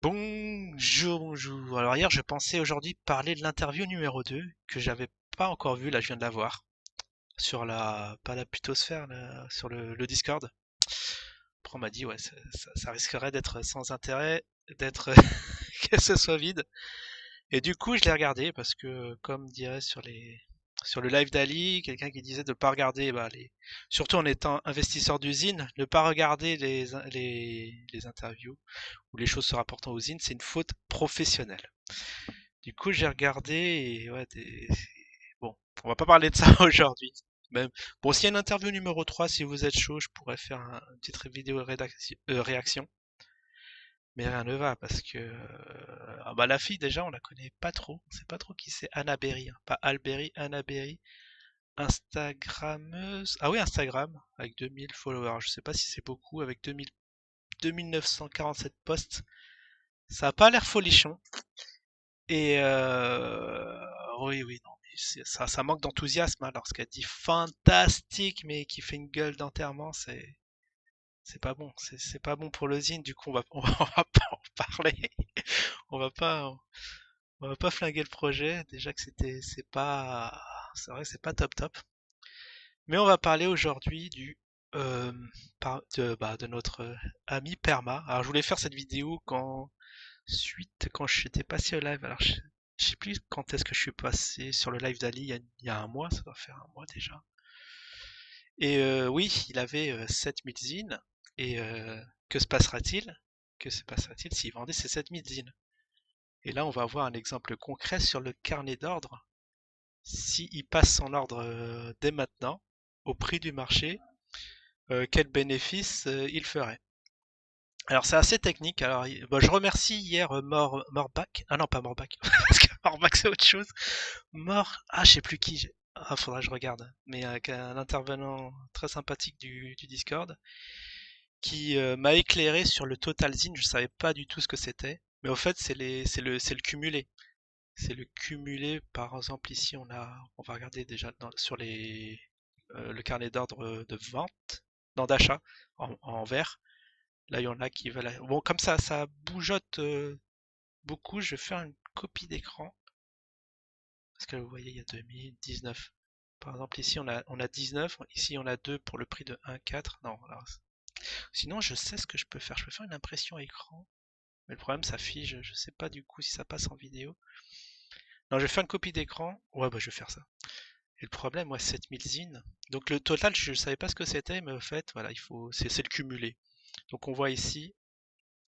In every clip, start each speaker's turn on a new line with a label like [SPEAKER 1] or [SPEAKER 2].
[SPEAKER 1] Bonjour, bonjour. Alors hier, je pensais aujourd'hui parler de l'interview numéro 2 que j'avais pas encore vue, là je viens de la voir, sur pas la putosphère, sur le Discord. Après on m'a dit, ouais, ça risquerait d'être sans intérêt, d'être que ce soit vide. Et du coup, je l'ai regardé parce que, comme dirait sur le live d'Ali, quelqu'un qui disait de pas regarder, surtout en étant investisseur d'usine, ne pas regarder les interviews ou les choses se rapportant aux usines, c'est une faute professionnelle. Du coup, j'ai regardé et ouais, bon, on va pas parler de ça aujourd'hui. Même, bon, s'il y a une interview numéro 3, si vous être chaud, je pourrais faire une petite vidéo réaction. Mais rien ne va parce que la fille déjà on la connaît pas trop, on sait pas trop qui c'est. Anna Berry, hein. Pas Alberry, Anna Berry, Instagrammeuse. Ah oui, Instagram avec 2000 followers. Je sais pas si c'est beaucoup avec 2947 posts. Ça a pas l'air folichon. Et oui, oui, non, mais ça manque d'enthousiasme hein, lorsqu'elle dit fantastique, mais qui fait une gueule d'enterrement, c'est pas bon, c'est pas bon pour le zine. Du coup, on va pas en parler, on va pas, on va pas flinguer le projet. Déjà que c'est vrai que c'est pas top top. Mais on va parler aujourd'hui euh, de notre ami Perma. Alors, je voulais faire cette vidéo quand j'étais passé au live. Alors, je sais plus quand est-ce que je suis passé sur le live d'Ali. Il y a un mois, ça doit faire un mois déjà. Et oui, il avait 7000 zines. Et que se passera-t-il? Que se passera-t-il s'il vendait ces 7000 zines? Et là, on va avoir un exemple concret sur le carnet d'ordre. S'il passe son ordre dès maintenant, au prix du marché, quel bénéfice il ferait? Alors c'est assez technique. Alors je remercie hier Morbac. Ah non, pas Morbac, parce que Morbac c'est autre chose. Je sais plus qui. Ah, faudra que je regarde. Mais un intervenant très sympathique du Discord qui m'a éclairé sur le Total Zine. Je savais pas du tout ce que c'était. Mais au fait, c'est le cumulé. C'est le cumulé. Par exemple, ici, on va regarder déjà sur le carnet d'ordre de vente, non d'achat en vert. Là, il y en a qui veulent. Bon, comme ça bougeotte beaucoup. Je vais faire une copie d'écran parce que vous voyez, il y a 2019. Par exemple, ici, on a 19. Ici, on a 2 pour le prix de 1,4. Non, alors, sinon, je sais ce que je peux faire. Je peux faire une impression écran. Mais le problème, ça fige. Je sais pas du coup si ça passe en vidéo. Non, je vais faire une copie d'écran. Ouais, je vais faire ça. Et le problème, ouais, 7000 zines. Donc le total, je ne savais pas ce que c'était, mais au fait, voilà, c'est le cumulé. Donc on voit ici,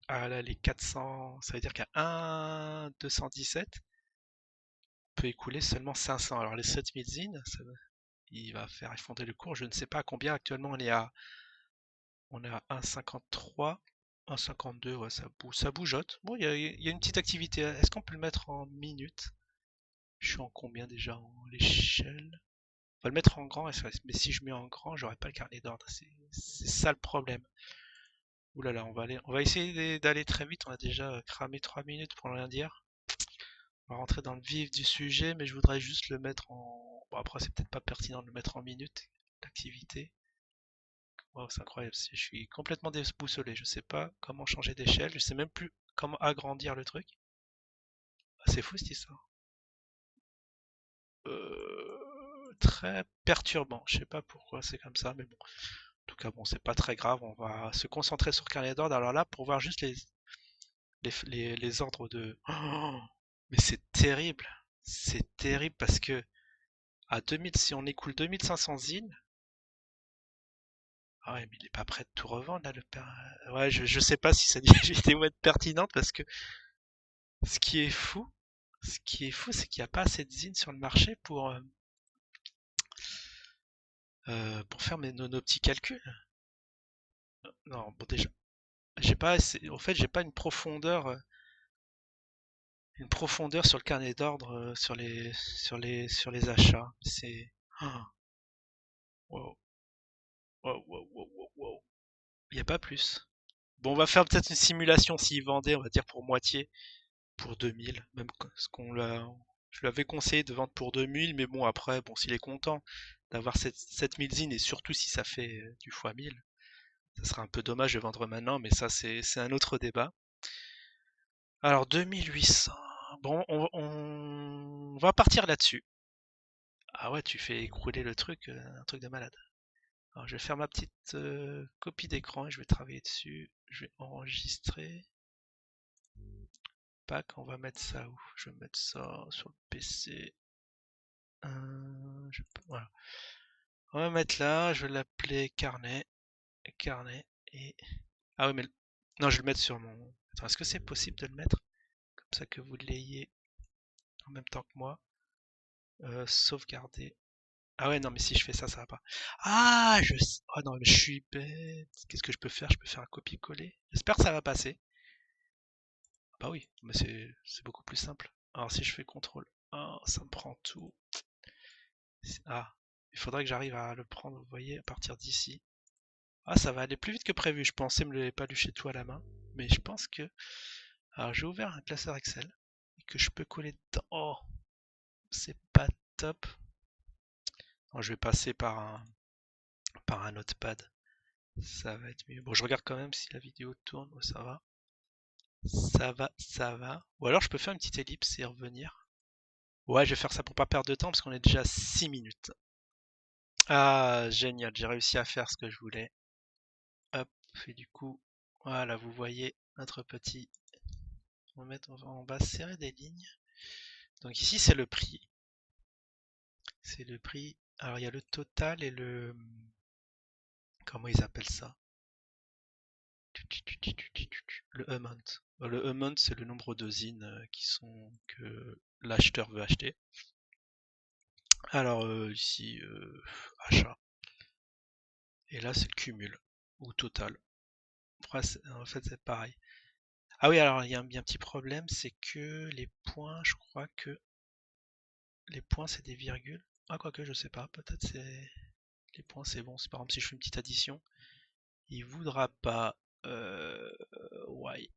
[SPEAKER 1] ah là, les 400, ça veut dire qu'à 1,217, on peut écouler seulement 500. Alors les 7000 zines, il va faire effondrer le cours. Je ne sais pas à combien actuellement on est à 1,53, 1,52, ouais, ça bougeotte. Bon, il y a une petite activité. Est-ce qu'on peut le mettre en minutes? Je suis en combien déjà en l'échelle? On va le mettre en grand, mais si je mets en grand, j'aurai pas le carnet d'ordre. C'est ça le problème. Ouh là là, on va essayer d'aller très vite. On a déjà cramé 3 minutes pour rien dire. On va rentrer dans le vif du sujet, mais je voudrais juste le mettre en. Bon, après, c'est peut-être pas pertinent de le mettre en minutes, l'activité. Wow, c'est incroyable. Je suis complètement déboussolé. Je sais pas comment changer d'échelle. Je sais même plus comment agrandir le truc. Ah, c'est fou cette histoire. Très perturbant. Je sais pas pourquoi c'est comme ça, mais bon. En tout cas, bon, c'est pas très grave. On va se concentrer sur le carnet d'ordre. Alors là, pour voir juste les ordres de. Oh, mais c'est terrible. C'est terrible parce que à 2000, si on écoule 2500 zines, ah ouais, mais il est pas prêt de tout revendre là, le père. Ouais, je sais pas si cette vidéo va être pertinente parce que ce qui est fou, c'est qu'il n'y a pas assez de zines sur le marché pour faire nos petits calculs. Non, bon déjà, en fait, j'ai pas une profondeur sur le carnet d'ordre, sur les achats. C'est, ah, wow, wow, wow, wow, wow, wow. Il n'y a pas plus. Bon, on va faire peut-être une simulation s'il vendait, on va dire pour moitié, pour 2000, même je lui avais conseillé de vendre pour 2000, mais bon, après, bon, s'il est content d'avoir 7000 zines, et surtout si ça fait du fois 1000, ça serait un peu dommage de vendre maintenant, mais ça, c'est un autre débat. Alors 2800. Bon, on va partir là-dessus. Ah ouais, tu fais écrouler le truc, un truc de malade. Alors je vais faire ma petite copie d'écran et je vais travailler dessus. Je vais enregistrer. Pack, on va mettre ça où? Je vais mettre ça sur le PC. Voilà. On va mettre là, je vais l'appeler carnet. Carnet et. Ah oui, mais. Non, je vais le mettre sur mon. Attends, est-ce que c'est possible de le mettre? Comme ça que vous l'ayez en même temps que moi. Sauvegarder. Ah ouais, non, mais si je fais ça, ça va pas. Ah, oh non, mais je suis bête. Qu'est-ce que je peux faire? Je peux faire un copier-coller. J'espère que ça va passer. Ah bah oui, mais c'est beaucoup plus simple. Alors si je fais CTRL A, ça me prend tout. Ah, il faudrait que j'arrive à le prendre, vous voyez, à partir d'ici. Ah, ça va aller plus vite que prévu. Je pensais me le palucher tout à la main. Mais je pense que... Alors j'ai ouvert un classeur Excel et que je peux coller dedans. Oh, c'est pas top. Non, je vais passer par un notepad. Ça va être mieux. Bon, je regarde quand même si la vidéo tourne. Ouais, ça va. Ça va, ça va. Ou alors je peux faire une petite ellipse et revenir. Ouais, je vais faire ça pour pas perdre de temps parce qu'on est déjà 6 minutes. Ah, génial, j'ai réussi à faire ce que je voulais. Hop, et du coup, voilà, vous voyez notre petit... On va serrer des lignes. Donc ici, c'est le prix. C'est le prix. Alors, il y a le total et le... Comment ils appellent ça? Le amount. Le amount, c'est le nombre de zines que l'acheteur veut acheter. Alors, ici, achat. Et là, c'est le cumul, ou total. En fait, c'est pareil. Ah oui, alors, il y a un petit problème, c'est que les points, je crois que les points, c'est des virgules. Ah, quoique, je sais pas. Peut-être c'est... Les points, c'est bon. Par exemple, si je fais une petite addition, il voudra pas. Why.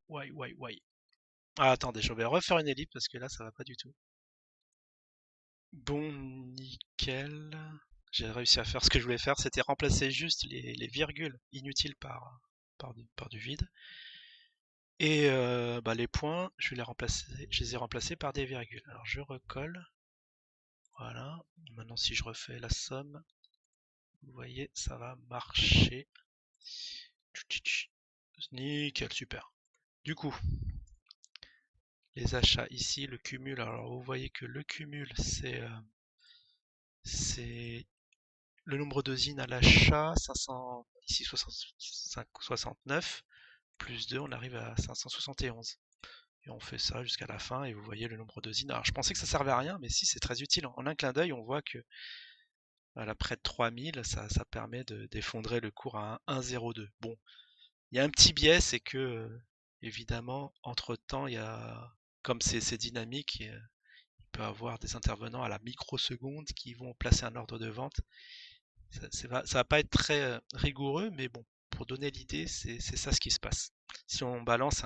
[SPEAKER 1] Ah, attendez, je vais refaire une ellipse parce que là, ça va pas du tout. Bon, nickel. J'ai réussi à faire ce que je voulais faire, c'était remplacer juste les virgules inutiles par du vide. Et bah, les points, je les ai remplacés par des virgules. Alors je recolle. Voilà. Maintenant, si je refais la somme, vous voyez, ça va marcher. Nickel, super. Du coup, les achats ici, le cumul. Alors vous voyez que le cumul, c'est le nombre de zines à l'achat, 500, ici 69, plus 2, on arrive à 571. Et on fait ça jusqu'à la fin, et vous voyez le nombre de zines. Alors je pensais que ça servait à rien, mais si, c'est très utile. En un clin d'œil, on voit que à près de 3000, ça permet d'effondrer le cours à 1,02. Bon, il y a un petit biais, c'est que, évidemment, entre-temps, comme c'est dynamique, il peut y avoir des intervenants à la microseconde qui vont placer un ordre de vente. Ça va pas être très rigoureux, mais bon, pour donner l'idée, c'est ça ce qui se passe. Si on balance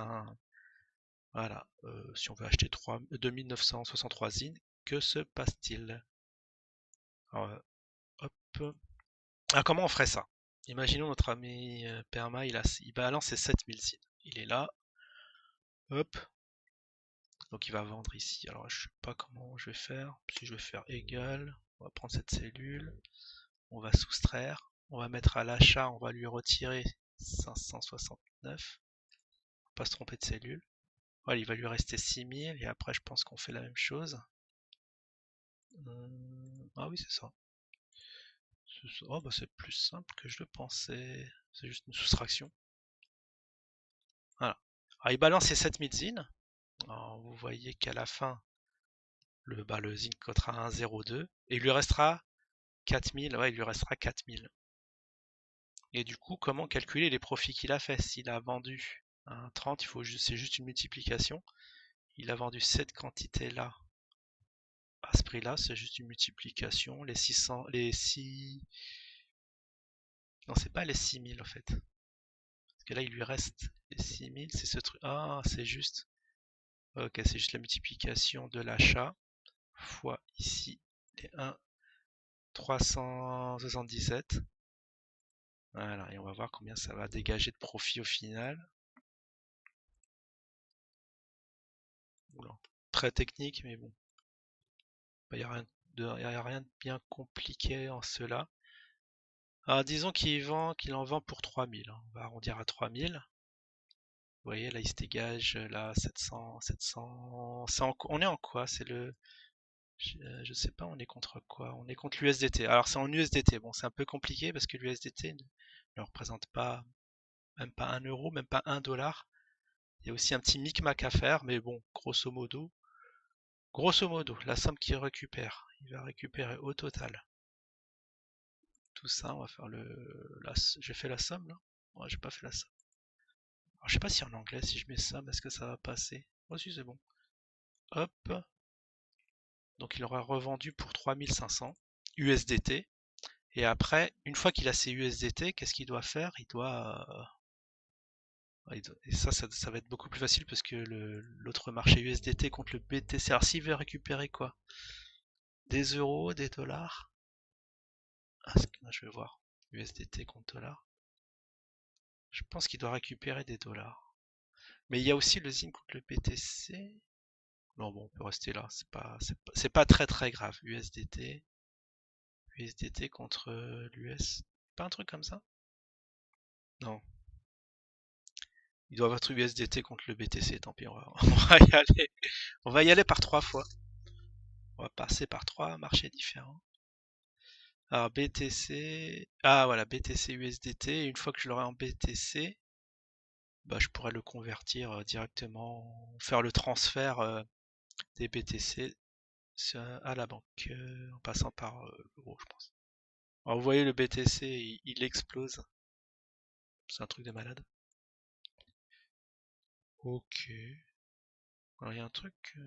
[SPEAKER 1] voilà, si on veut acheter 2963 zines, que se passe-t-il? Alors, hop. Ah, comment on ferait ça? Imaginons notre ami Perma, il balance ses 7000 zines. Il est là, hop. Donc il va vendre ici. Alors je sais pas comment je vais faire. Si je vais faire égal, on va prendre cette cellule, on va soustraire, on va mettre à l'achat, on va lui retirer 569. Pas se tromper de cellule. Voilà, il va lui rester 6000 et après je pense qu'on fait la même chose. Ah oui, c'est ça. Oh bah c'est plus simple que je le pensais. C'est juste une soustraction. Voilà. Alors il balance ses 7000 zines. Alors, vous voyez qu'à la fin, le zine cotera 1,02 et il lui restera 4000. Ouais, il lui restera 4000. Et du coup, comment calculer les profits qu'il a fait? S'il a vendu un 30, c'est juste une multiplication. Il a vendu cette quantité-là à ce prix-là, c'est juste une multiplication. Les 600, les 6... Non, c'est pas les 6000 en fait. Parce que là, il lui reste les 6000, c'est ce truc. Ah, c'est juste. Ok, c'est juste la multiplication de l'achat fois ici les 1, 377. Voilà, et on va voir combien ça va dégager de profit au final. Oula. Très technique, mais bon, il n'y a rien y a rien de bien compliqué en cela. Alors disons qu'il en vend pour 3000, hein. On va arrondir à 3000. Vous voyez, là, il se dégage, là, 700, 700. On est en quoi? C'est le. Je sais pas, on est contre quoi? On est contre l'USDT. Alors, c'est en USDT. Bon, c'est un peu compliqué parce que l'USDT ne représente pas, même pas 1 euro, même pas 1 dollar. Il y a aussi un petit micmac à faire, mais bon, grosso modo, la somme qu'il récupère, il va récupérer au total. Tout ça, on va faire j'ai fait la somme là? Ouais, j'ai pas fait la somme. Alors, je sais pas si en anglais, si je mets somme, est-ce que ça va passer? Oh si, c'est bon. Hop. Donc il aura revendu pour 3500 USDT. Et après, une fois qu'il a ses USDT, qu'est-ce qu'il doit faire? Et ça va être beaucoup plus facile parce que l'autre marché USDT contre le BTC. Alors s'il veut récupérer quoi? Des euros, des dollars? Ah, je vais voir. USDT contre dollar. Je pense qu'il doit récupérer des dollars. Mais il y a aussi le ZIN contre le BTC. Non, bon, on peut rester là. C'est pas très très grave. USDT contre l'US. Pas un truc comme ça? Non. Il doit être USDT contre le BTC. Tant pis, on va y aller. On va y aller par 3 fois. On va passer par 3 marchés différents. Alors BTC. Ah voilà, BTC USDT. Une fois que je l'aurai en BTC, bah, je pourrais le convertir directement, faire le transfert des BTC à la banque en passant par l'euro, je pense. Alors vous voyez, le BTC il explose. C'est un truc de malade. Ok. Alors il y a un truc.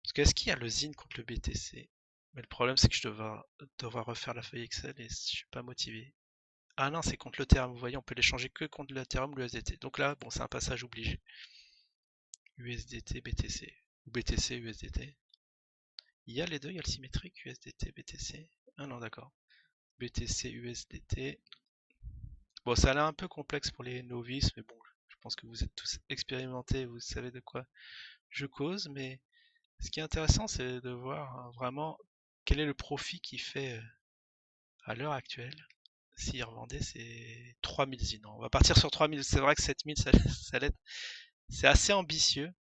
[SPEAKER 1] Parce qu'est-ce qu'il y a le ZIN contre le BTC? Mais le problème c'est que je devrais refaire la feuille Excel et je suis pas motivé. Ah non, c'est contre l'Ethereum. Vous voyez, on peut l'échanger que contre l'Ethereum ou le USDT. Donc là, bon, c'est un passage obligé. USDT, BTC. Ou BTC, USDT. Il y a les deux, il y a le symétrique, USDT, BTC. Ah non, d'accord. BTC, USDT. Bon, ça a l'air un peu complexe pour les novices, mais bon, je pense que vous êtes tous expérimentés, vous savez de quoi je cause, mais ce qui est intéressant, c'est de voir vraiment quel est le profit qu'il fait à l'heure actuelle. S'il revendait, c'est 3000 zines. On va partir sur 3000. C'est vrai que 7000, c'est assez ambitieux.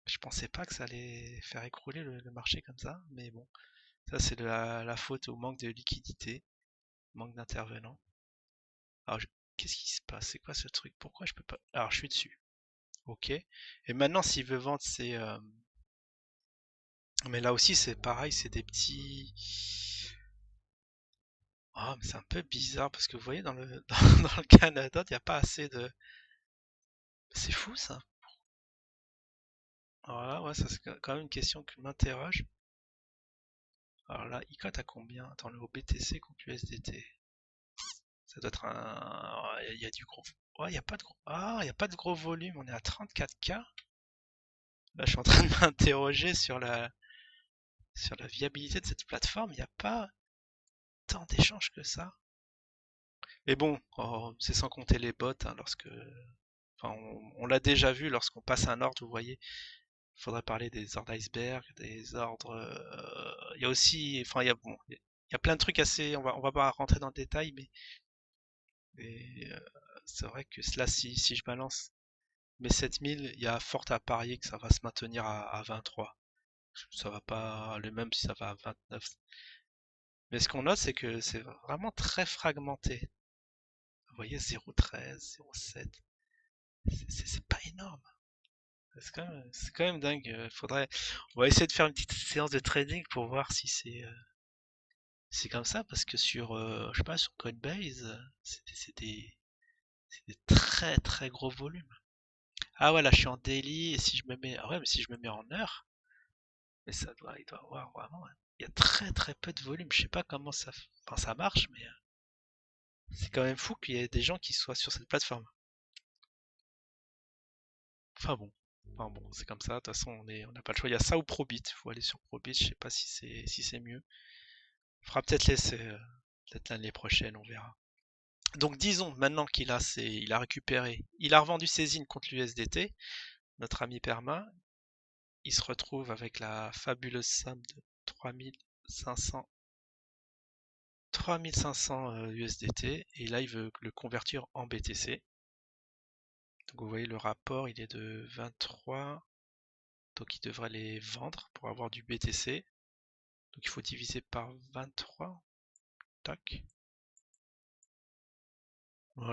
[SPEAKER 1] Je pensais pas que ça allait faire écrouler le marché comme ça, mais bon, ça c'est de la faute au manque de liquidité, manque d'intervenants. Alors, qu'est-ce qui se passe? C'est quoi ce truc? Pourquoi je peux pas? Alors, je suis dessus. Ok. Et maintenant, s'il veut vendre mais là aussi, c'est pareil, c'est des petits. Oh, mais c'est un peu bizarre parce que vous voyez, dans le Canada, il n'y a pas assez de. C'est fou ça. Alors là, ouais, ça c'est quand même une question qui m'interroge. Alors là, il cote à combien? Attends, le BTC contre l'USDT. Ça doit être un. Il y a du gros. Ouais, il n'y a pas de gros. Ah, il n'y a pas de gros volume. On est à 34K. Là, je suis en train de m'interroger sur la viabilité de cette plateforme. Il n'y a pas tant d'échanges que ça. Mais bon, oh, c'est sans compter les bots, hein, enfin, on l'a déjà vu lorsqu'on passe un ordre, vous voyez. Il faudrait parler des ordres iceberg, des ordres. Il y a aussi, enfin, il y a plein de trucs assez. On va pas rentrer dans le détail, mais c'est vrai que là, si je balance mes 7000, il y a fort à parier que ça va se maintenir à 23. Ça va pas aller même si ça va à 29. Mais ce qu'on note, c'est que c'est vraiment très fragmenté. Vous voyez, 0,13, 0,7. C'est pas énorme. C'est quand même dingue. On va essayer de faire une petite séance de trading pour voir si c'est comme ça, parce que je sais pas, sur Coinbase, c'est des très très gros volumes. Ah voilà, je suis en daily et si je me mets, ah ouais, mais si je me mets en heure, mais il doit avoir vraiment, il y a très très peu de volume. Je sais pas comment enfin, ça marche, mais c'est quand même fou qu'il y ait des gens qui soient sur cette plateforme. Enfin bon. Enfin bon, c'est comme ça. De toute façon, on n'a pas le choix. Il y a ça ou Probit. Il faut aller sur Probit. Je sais pas si c'est mieux. On fera peut-être l'essai, peut-être l'année prochaine, on verra. Donc disons maintenant il a récupéré, il a revendu ses zines contre l'USDT, notre ami Perma. il se retrouve avec la fabuleuse somme de 3500 USDT et là il veut le convertir en BTC. Donc vous voyez le rapport il est de 23, donc il devrait les vendre pour avoir du BTC. Donc il faut diviser par 23. Tac.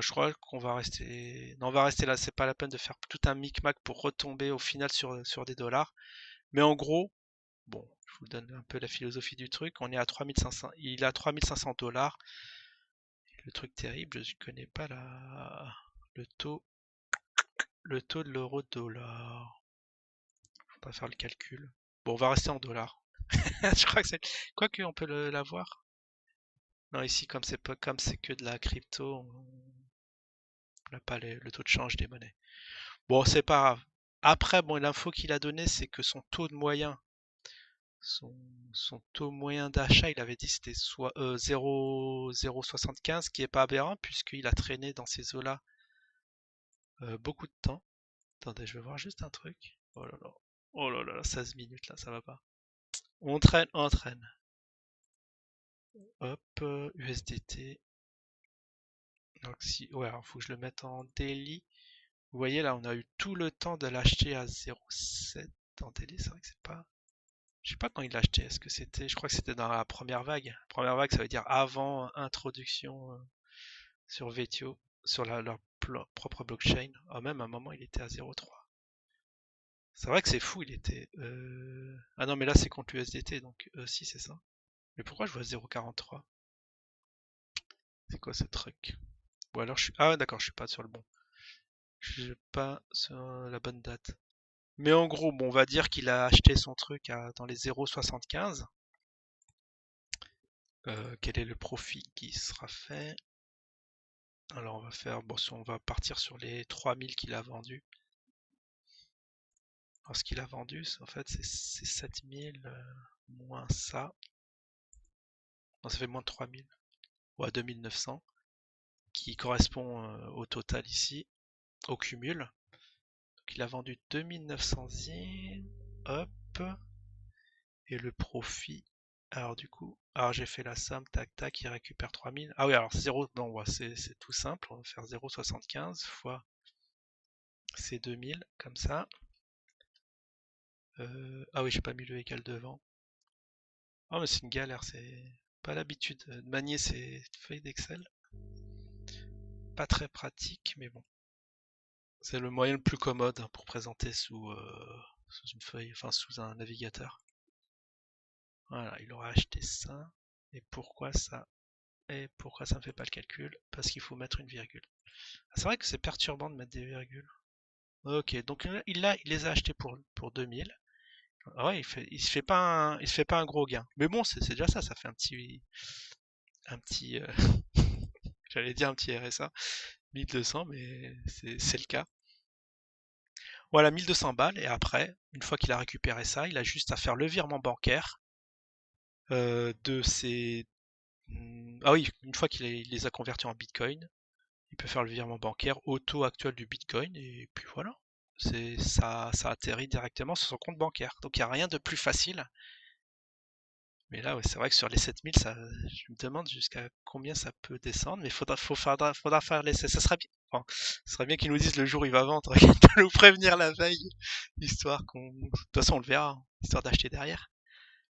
[SPEAKER 1] Je crois qu'on va rester. Non, on va rester là. C'est pas la peine de faire tout un micmac pour retomber au final sur des dollars. Mais en gros, bon, je vous donne un peu la philosophie du truc. On est à 3500. Il est à 3500 dollars. Le truc terrible, je connais pas le taux de l'euro-dollar. Faudra faire le calcul. Bon, on va rester en dollars. Je crois que c'est. Quoique, on peut l'avoir. Non, ici, comme c'est que de la crypto, on n'a pas le taux de change des monnaies. Bon, c'est pas grave. Après, bon, l'info qu'il a donné, c'est que son taux moyen d'achat, il avait dit c'était soit 0,075, qui est pas aberrant puisqu'il a traîné dans ces eaux-là beaucoup de temps. Attendez, je vais voir juste un truc. Oh là là, 16 minutes là, ça va pas. On traîne, on traîne. Hop, USDT. Donc si, ouais, alors faut que je le mette en daily. Vous voyez là, on a eu tout le temps de l'acheter à 0,7 en daily. C'est vrai que c'est pas. Je sais pas quand il l'a acheté. Est-ce que c'était. Je crois que c'était dans la première vague. La première vague, ça veut dire avant introduction sur Vetio, sur leur propre blockchain. Ah, même à un moment, il était à 0,3. C'est vrai que c'est fou, il était. Ah non, mais là, c'est contre l'USDT, donc si, c'est ça. Mais pourquoi je vois 0,43? C'est quoi ce truc? Ou alors je suis. Ah, d'accord, je suis pas sur le bon. Je suis pas sur la bonne date. Mais en gros, bon, on va dire qu'il a acheté son truc dans les 0,75. Quel est le profit qui sera fait? Alors on va faire, bon, on va partir sur les 3000 qu'il a vendu. Alors ce qu'il a vendu, en fait, c'est 7000 moins ça. Non, ça fait moins de 3000. Ou à 2900, qui correspond au total ici, au cumul. Donc il a vendu 2900 yens. Hop. Et le profit. Alors du coup, alors j'ai fait la somme, tac tac, il récupère 3000. Ah oui, alors 0, bon, ouais, c'est tout simple, on va faire 0,75 fois ces 2000, comme ça. Ah oui, j'ai pas mis le égal devant. Oh, mais c'est une galère, c'est pas l'habitude de manier ces feuilles d'Excel. Pas très pratique, mais bon. C'est le moyen le plus commode pour présenter sous une feuille, enfin sous un navigateur. Voilà, il aura acheté ça. Et pourquoi ça? Et pourquoi ça ne fait pas le calcul? Parce qu'il faut mettre une virgule. Ah, c'est vrai que c'est perturbant de mettre des virgules. Ok, donc là, il les a achetés pour 2000. Ah ouais, il se fait pas un gros gain. Mais bon, c'est déjà ça, ça fait un petit, j'allais dire un petit RSA, 1200, mais c'est le cas. Voilà, 1200 balles, et après, une fois qu'il a récupéré ça, il a juste à faire le virement bancaire de ses... Ah oui, une fois qu'il les a convertis en Bitcoin, il peut faire le virement bancaire au taux actuel du Bitcoin, et puis voilà. Ça atterrit directement sur son compte bancaire. Donc il n'y a rien de plus facile. Mais là, ouais, c'est vrai que sur les 7000, je me demande jusqu'à combien ça peut descendre, mais faudra faire l'essai. Ça serait bien, enfin, ce serait bien qu'ils nous disent le jour où il va vendre, de nous prévenir la veille, histoire de toute façon, on le verra, hein, histoire d'acheter derrière.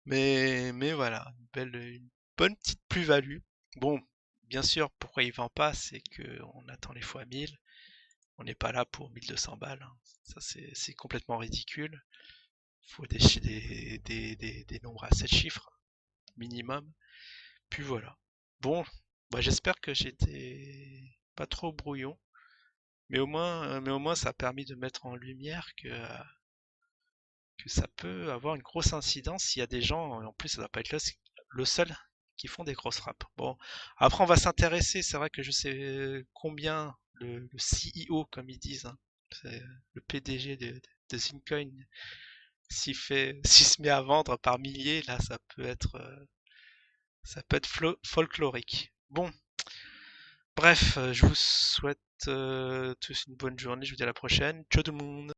[SPEAKER 1] Mais voilà, une bonne petite plus-value. Bon, bien sûr, pourquoi il vend pas, c'est que on attend les fois 1000. On n'est pas là pour 1200 balles, hein. Ça, c'est complètement ridicule. Il faut des nombres à 7 chiffres minimum. Puis voilà. Bon, bah, j'espère que j'étais pas trop brouillon, mais au moins ça a permis de mettre en lumière que ça peut avoir une grosse incidence s'il y a des gens, en plus ça doit pas être le seul, qui font des grosses frappes. Bon, après on va s'intéresser, c'est vrai que je sais combien le CEO, comme ils disent, hein, c'est le PDG de Zincoin, s'il se met à vendre par milliers, là ça peut être folklorique. Bon, bref, je vous souhaite tous une bonne journée, je vous dis à la prochaine. Ciao tout le monde!